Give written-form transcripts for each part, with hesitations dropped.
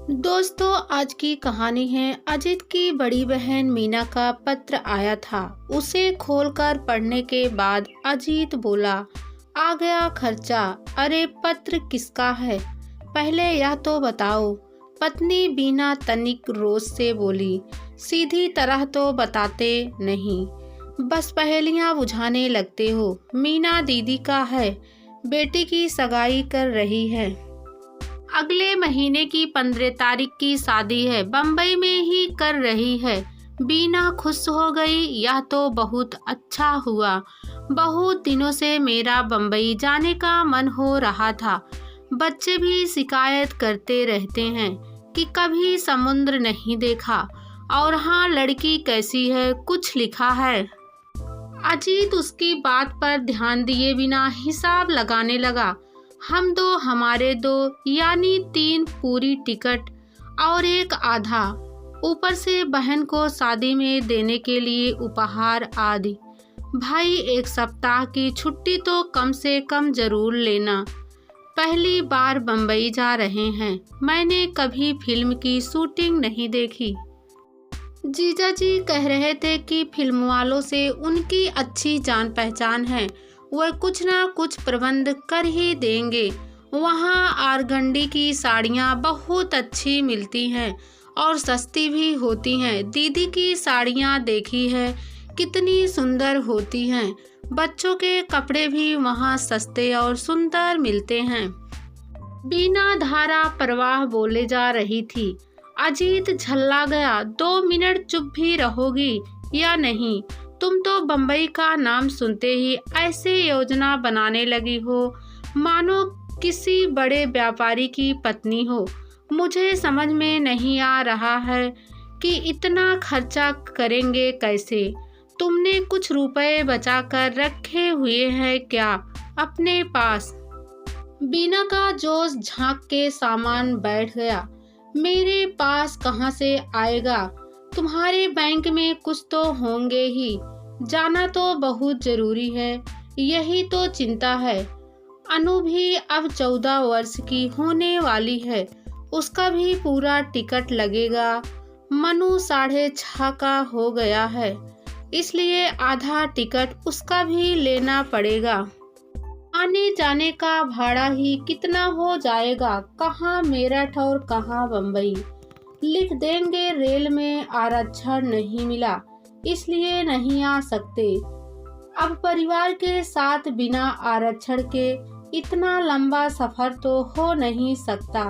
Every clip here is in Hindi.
दोस्तों, आज की कहानी है अजीत की बड़ी बहन मीना का पत्र आया था। उसे खोलकर पढ़ने के बाद अजीत बोला, आ गया खर्चा। अरे पत्र किसका है, पहले यह तो बताओ। पत्नी बीना तनिक रोज से बोली, सीधी तरह तो बताते नहीं, बस पहेलियां बुझाने लगते हो। मीना दीदी का है, बेटी की सगाई कर रही है। अगले महीने की 15 तारीख की शादी है, बम्बई में ही कर रही है। बीना खुश हो गई, यह तो बहुत अच्छा हुआ। बहुत दिनों से मेरा बम्बई जाने का मन हो रहा था। बच्चे भी शिकायत करते रहते हैं कि कभी समुद्र नहीं देखा। और हाँ, लड़की कैसी है, कुछ लिखा है। अजीत उसकी बात पर ध्यान दिए बिना हिसाब लगाने लगा। हम दो, हमारे दो, यानी 3 पूरी टिकट और एक आधा, ऊपर से बहन को शादी में देने के लिए उपहार आदि। भाई, 1 सप्ताह की छुट्टी तो कम से कम जरूर लेना। पहली बार बम्बई जा रहे हैं, मैंने कभी फिल्म की शूटिंग नहीं देखी। जीजा जी कह रहे थे कि फिल्म वालों से उनकी अच्छी जान पहचान है, वह कुछ ना कुछ प्रबंध कर ही देंगे। वहाँ आरगंडी की साड़ियाँ बहुत अच्छी मिलती हैं और सस्ती भी होती हैं। दीदी की साड़ियाँ देखी है, कितनी सुंदर होती हैं। बच्चों के कपड़े भी वहाँ सस्ते और सुंदर मिलते हैं। बिना धारा प्रवाह बोले जा रही थी। अजीत झल्ला गया, 2 मिनट चुप भी रहोगी या नहीं? तुम तो बम्बई का नाम सुनते ही ऐसे योजना बनाने लगी हो मानो किसी बड़े व्यापारी की पत्नी हो। मुझे समझ में नहीं आ रहा है कि इतना खर्चा करेंगे कैसे। तुमने कुछ रुपए बचा कर रखे हुए हैं क्या अपने पास? बीना का जोश झांक के सामान बैठ गया। मेरे पास कहाँ से आएगा? तुम्हारे बैंक में कुछ तो होंगे ही। जाना तो बहुत जरूरी है, यही तो चिंता है। अनु भी अब 14 वर्ष की होने वाली है, उसका भी पूरा टिकट लगेगा। मनु 6.5 का हो गया है, इसलिए आधा टिकट उसका भी लेना पड़ेगा। आने जाने का भाड़ा ही कितना हो जाएगा? कहाँ मेरठ और कहाँ बम्बई? लिख देंगे रेल में आरक्षण नहीं मिला, इसलिए नहीं आ सकते। अब परिवार के साथ बिना आरक्षण के इतना लंबा सफर तो हो नहीं सकता।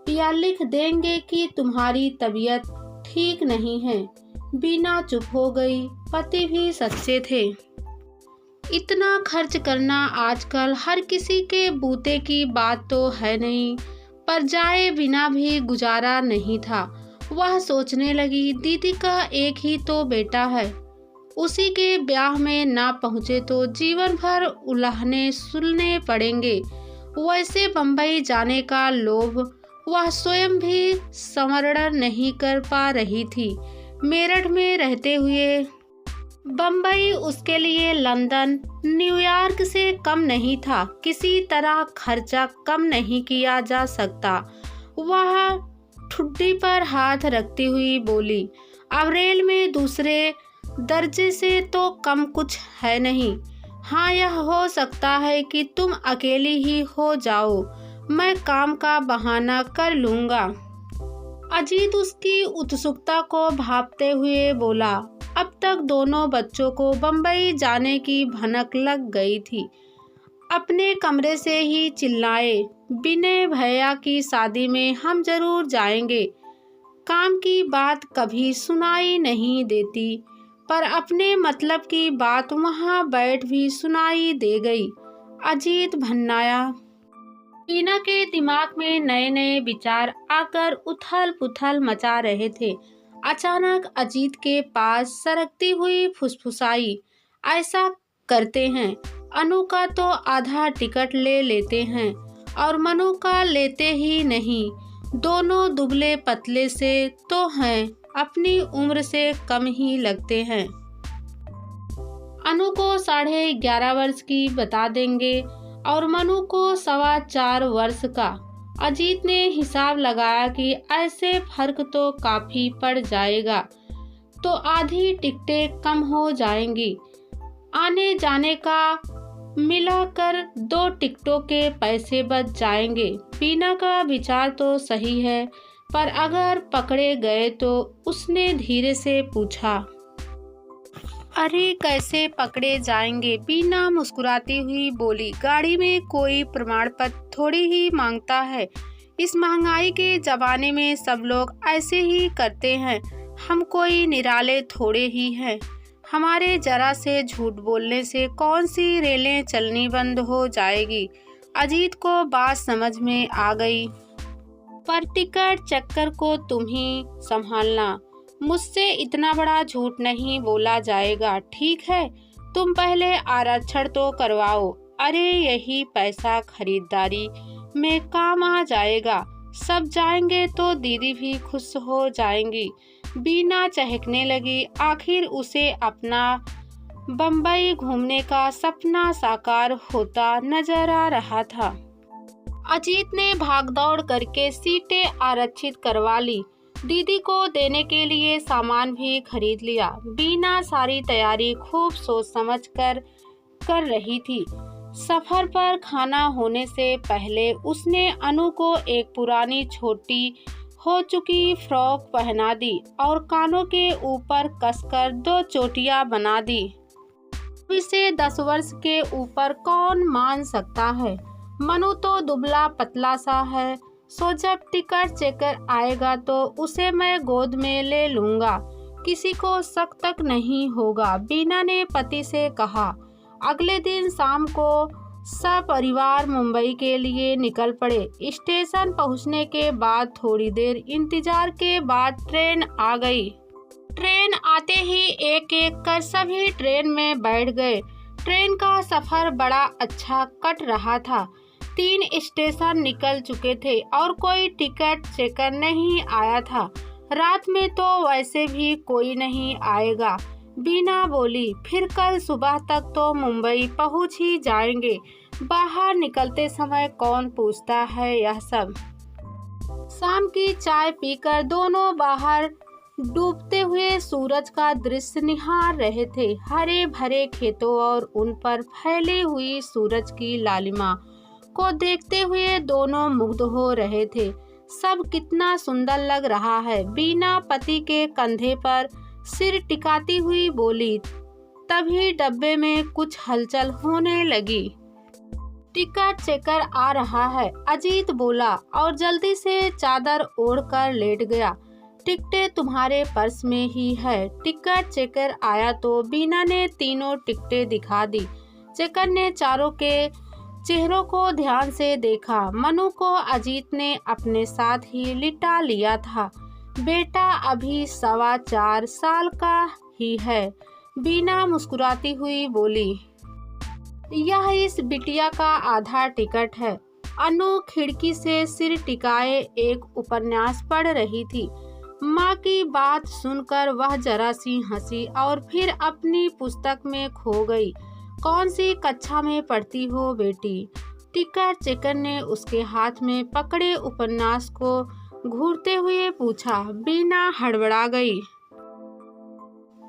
या लिख देंगे कि तुम्हारी तबीयत ठीक नहीं है। बिना चुप हो गई। पति भी सच्चे थे। इतना खर्च करना आजकल हर किसी के बूते की बात तो है नहीं, पर जाए बिना भी गुजारा नहीं था। वह सोचने लगी, दीदी का एक ही तो बेटा है, उसी के ब्याह में ना पहुँचे तो जीवन भर उल्हाने सुनने पड़ेंगे। वैसे बम्बई जाने का लोभ वह स्वयं भी संवरण नहीं कर पा रही थी। मेरठ में रहते हुए बम्बई उसके लिए लंदन, न्यूयॉर्क से कम नहीं था। किसी तरह खर्चा कम नहीं किया जा सकता। वह ठुड्डी पर हाथ रखती हुई बोली, अब रेल में दूसरे दर्जे से तो कम कुछ है नहीं। हाँ, यह हो सकता है कि तुम अकेली ही हो जाओ, मैं काम का बहाना कर लूँगा। अजीत उसकी उत्सुकता को भांपते हुए बोला, अब तक दोनों बच्चों को बम्बई जाने की भनक लग गई थी। अपने कमरे से ही चिल्लाए, विनय भैया की शादी में हम जरूर जाएंगे। काम की बात कभी सुनाई नहीं देती, पर अपने मतलब की बात वहाँ बैठ भी सुनाई दे गई। अजीत भन्नाया। मीना के दिमाग में नए नए विचार आकर उथल पुथल मचा रहे थे। अचानक अजीत के पास सरकती हुई फुसफुसाई, ऐसा करते हैं, अनु का तो आधा टिकट ले लेते हैं और मनु का लेते ही नहीं। दोनों दुबले पतले से तो हैं, अपनी उम्र से कम ही लगते हैं। अनु को 11.5 वर्ष की बता देंगे और मनु को 4.25 वर्ष का। अजीत ने हिसाब लगाया कि ऐसे फर्क तो काफी पड़ जाएगा, तो आधी टिकटें कम हो जाएंगी। आने जाने का मिलाकर 2 टिकटों के पैसे बच जाएंगे। बीना का विचार तो सही है, पर अगर पकड़े गए तो? उसने धीरे से पूछा। अरे कैसे पकड़े जाएंगे? बीना मुस्कुराती हुई बोली। गाड़ी में कोई प्रमाण पत्र थोड़ी ही मांगता है। इस महंगाई के जमाने में सब लोग ऐसे ही करते हैं। हम कोई निराले थोड़े ही हैं। हमारे जरा से झूठ बोलने से कौन सी रेलें चलनी बंद हो जाएगी। अजीत को बात समझ में आ गई। पर टिकट चक्कर को तुम ही संभालना। मुझसे इतना बड़ा झूठ नहीं बोला जाएगा, ठीक है? तुम पहले आरक्षण तो करवाओ। अरे यही पैसा खरीदारी में काम आ जाएगा। सब जाएंगे तो दीदी भी खुश हो जाएंगी। बीना चहकने लगी। आखिर उसे अपना बम्बई घूमने का सपना साकार होता नजर आ रहा था। अजीत ने भागदौड़ करके सीटें आरक्षित करवा ली। दीदी को देने के लिए सामान भी खरीद लिया। बीना सारी तैयारी खूब सोच समझ कर रही थी। सफर पर खाना होने से पहले उसने अनु को एक पुरानी छोटी हो चुकी फ्रॉक पहना दी और कानों के ऊपर कसकर 2 चोटियां बना दी। इसे 10 वर्ष के ऊपर कौन मान सकता है? मनु तो दुबला पतला सा है, सो जब टिकट चेकर आएगा तो उसे मैं गोद में ले लूंगा। किसी को शक तक नहीं होगा। बीना ने पति से कहा। अगले दिन शाम को सपरिवार मुंबई के लिए निकल पड़े। स्टेशन पहुंचने के बाद थोड़ी देर इंतजार के बाद ट्रेन आ गई। ट्रेन आते ही एक एक कर सभी ट्रेन में बैठ गए। ट्रेन का सफर बड़ा अच्छा कट रहा था। 3 स्टेशन निकल चुके थे और कोई टिकट चेकर नहीं आया था। रात में तो वैसे भी कोई नहीं आएगा। बीना बोली, फिर कल सुबह तक तो मुंबई पहुंच ही जाएंगे। बाहर निकलते समय कौन पूछता है यह सब। शाम की चाय पीकर दोनों बाहर डूबते हुए सूरज का दृश्य निहार रहे थे। हरे भरे खेतों और उन पर फैली हुई सूरज की लालिमा को देखते हुए दोनों मुग्ध हो रहे थे। सब कितना सुंदर लग रहा है। बीना पति के कंधे पर सिर टिकाती हुई बोली। तभी डब्बे में कुछ हलचल होने लगी। टिकट चेकर आ रहा है, अजीत बोला और जल्दी से चादर ओढ़कर लेट गया। टिकटें तुम्हारे पर्स में ही है। टिकट चेकर आया तो बीना ने तीनों टिकटें दिखा दी। चेकर ने चारों के चेहरों को ध्यान से देखा। मनु को अजीत ने अपने साथ ही लिटा लिया था। बेटा अभी 4.25 साल का ही है। बीना मुस्कुराती हुई बोली। यह इस बिटिया का आधा टिकट है। अनु खिड़की से सिर टिकाए एक उपन्यास पढ़ रही थी। माँ की बात सुनकर वह जरा सी हंसी और फिर अपनी पुस्तक में खो गई। कौन सी कक्षा में पढ़ती हो बेटी? टिकट चेकर ने उसके हाथ में पकड़े उपन्यास को घूरते हुए पूछा। बीना हड़बड़ा गई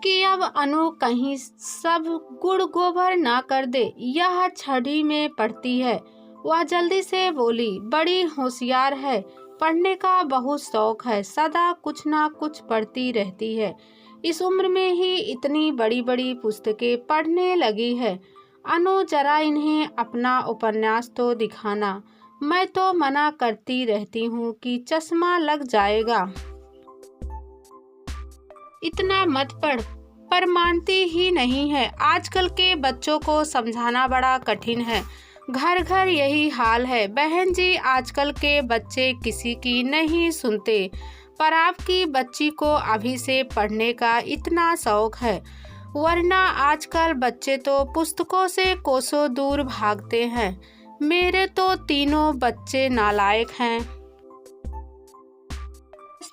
कि अब अनु कहीं सब गुड़ गोबर ना कर दे। यह 6वीं में पढ़ती है। वह जल्दी से बोली। बड़ी होशियार है। पढ़ने का बहुत शौक है। सदा कुछ ना कुछ पढ़ती रहती है। इस उम्र में ही इतनी बड़ी बड़ी पुस्तकें पढ़ने लगी है। अनु जरा इन्हें अपना उपन्यास तो दिखाना। मैं तो मना करती रहती हूँ कि चश्मा लग जाएगा। इतना मत पढ़, पर मानती ही नहीं है। आजकल के बच्चों को समझाना बड़ा कठिन है। घर घर यही हाल है। बहन जी, आजकल के बच्चे किसी की नहीं सुनते, पर आपकी बच्ची को अभी से पढ़ने का इतना शौक है। वरना आजकल बच्चे तो पुस्तकों से कोसों दूर भागते हैं। मेरे तो तीनों बच्चे नालायक हैं।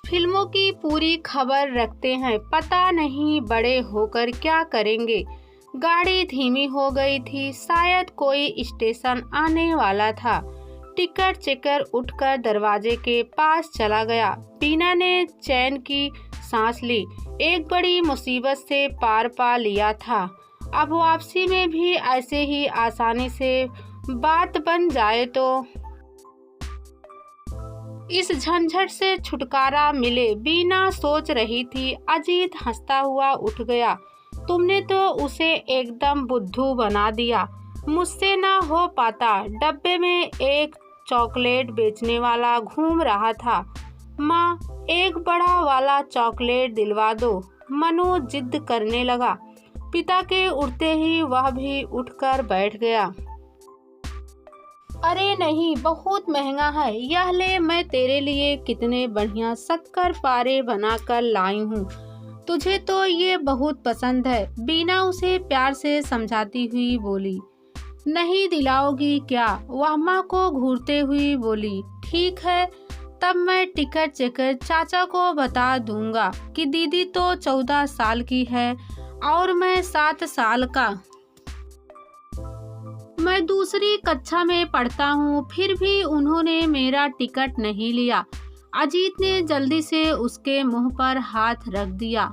फिल्मों की पूरी खबर रखते हैं। पता नहीं बड़े होकर क्या करेंगे। गाड़ी धीमी हो गई थी। शायद कोई स्टेशन आने वाला था। टिकट चेकर उठकर दरवाजे के पास चला गया। बीना ने चैन की सांस ली। एक बड़ी मुसीबत से पार पा लिया था। अब वापसी में भी ऐसे ही आसानी से बात बन जाए तो इस झंझट से छुटकारा मिले, बीना सोच रही थी। अजीत हंसता हुआ उठ गया। तुमने तो उसे एकदम बुद्धू बना दिया। मुझसे ना हो पाता। डब्बे में एक चॉकलेट बेचने वाला घूम रहा था। माँ, एक बड़ा वाला चॉकलेट दिलवा दो। मनु जिद करने लगा। पिता के उठते ही वह भी उठकर बैठ गया। अरे नहीं, बहुत महंगा है। यह ले, मैं तेरे लिए कितने बढ़िया शक्कर पारे बनाकर लाई हूँ। तुझे तो ये बहुत पसंद है। बीना उसे प्यार से समझाती हुई बोली। नहीं दिलाओगी क्या? वह माँ को घूरते हुई बोली। ठीक है, तब मैं टिकट चेकर चाचा को बता दूंगा कि दीदी तो 14 साल की है और मैं 7 साल का। मैं दूसरी कक्षा में पढ़ता हूँ, फिर भी उन्होंने मेरा टिकट नहीं लिया। अजीत ने जल्दी से उसके मुंह पर हाथ रख दिया।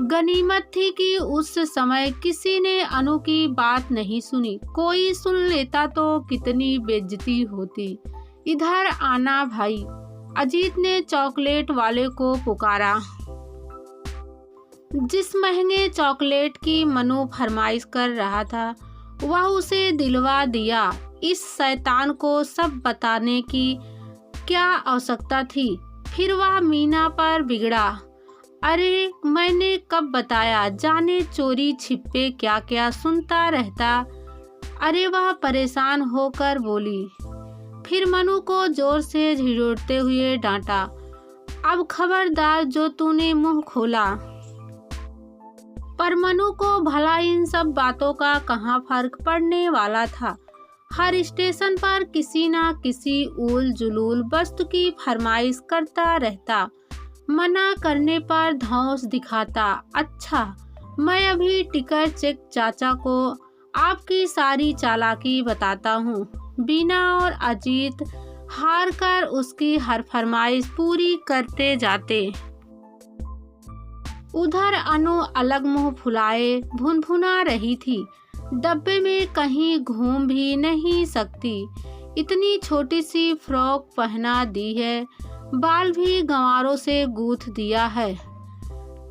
गनीमत थी कि उस समय किसी ने अनु की बात नहीं सुनी। कोई सुन लेता तो कितनी बेइज्जती होती। इधर आना भाई। अजीत ने चॉकलेट वाले को पुकारा। जिस महंगे चॉकलेट की मनु फरमाइश कर रहा था वह उसे दिलवा दिया। इस शैतान को सब बताने की क्या आवश्यकता थी? फिर वह मीना पर बिगड़ा। अरे मैंने कब बताया? जाने चोरी छिपे क्या क्या सुनता रहता। अरे वह परेशान होकर बोली। फिर मनु को जोर से झिड़कते हुए डांटा। अब खबरदार जो तूने मुंह खोला। पर मनु को भला इन सब बातों का कहाँ फर्क पड़ने वाला था। हर स्टेशन पर किसी न किसी उल जुलूल वस्तु की फरमाइश करता रहता। मना करने पर धौंस दिखाता। अच्छा, मैं अभी टिकट चेक चाचा को आपकी सारी चालाकी बताता हूँ। बीना और अजीत हार कर उसकी हर फरमाइश पूरी करते जाते। उधर अनु अलग मुंह फुलाए भुनभुना रही थी। डब्बे में कहीं घूम भी नहीं सकती। इतनी छोटी सी फ्रॉक पहना दी है, बाल भी गंवारों से गूंथ दिया है।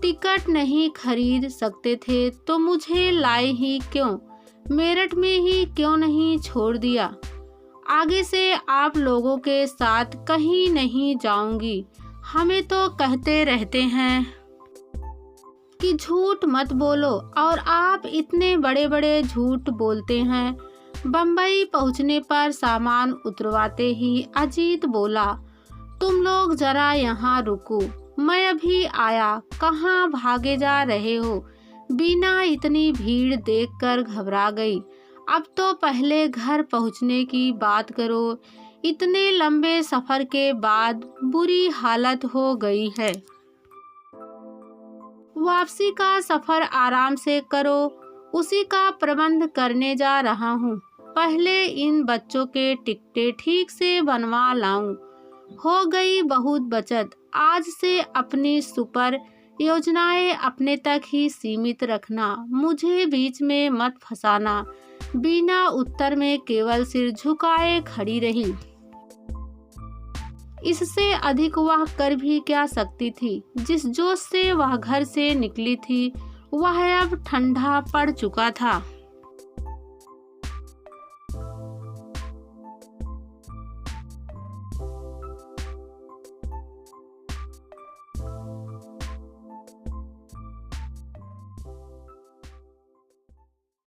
टिकट नहीं खरीद सकते थे तो मुझे लाए ही क्यों? मेरठ में ही क्यों नहीं छोड़ दिया? आगे से आप लोगों के साथ कहीं नहीं जाऊंगी। हमें तो कहते रहते हैं कि झूठ मत बोलो और आप इतने बड़े बड़े झूठ बोलते हैं। बम्बई पहुंचने पर सामान उतरवाते ही अजीत बोला। तुम लोग जरा यहाँ रुको, मैं अभी आया। कहाँ भागे जा रहे हो? बीना इतनी भीड़ देखकर घबरा गई। अब तो पहले घर पहुँचने की बात करो। इतने लंबे सफर के बाद बुरी हालत हो गई है। वापसी का सफर आराम से करो, उसी का प्रबंध करने जा रहा हूँ। पहले इन बच्चों के टिकटें ठीक से बनवा लाऊं। हो गई बहुत बचत। आज से अपनी सुपर योजनाएं अपने तक ही सीमित रखना, मुझे बीच में मत फंसाना। बीना उत्तर में केवल सिर झुकाए खड़ी रही। इससे अधिक वह कर भी क्या सकती थी? जिस जोश से वह घर से निकली थी वह अब ठंडा पड़ चुका था।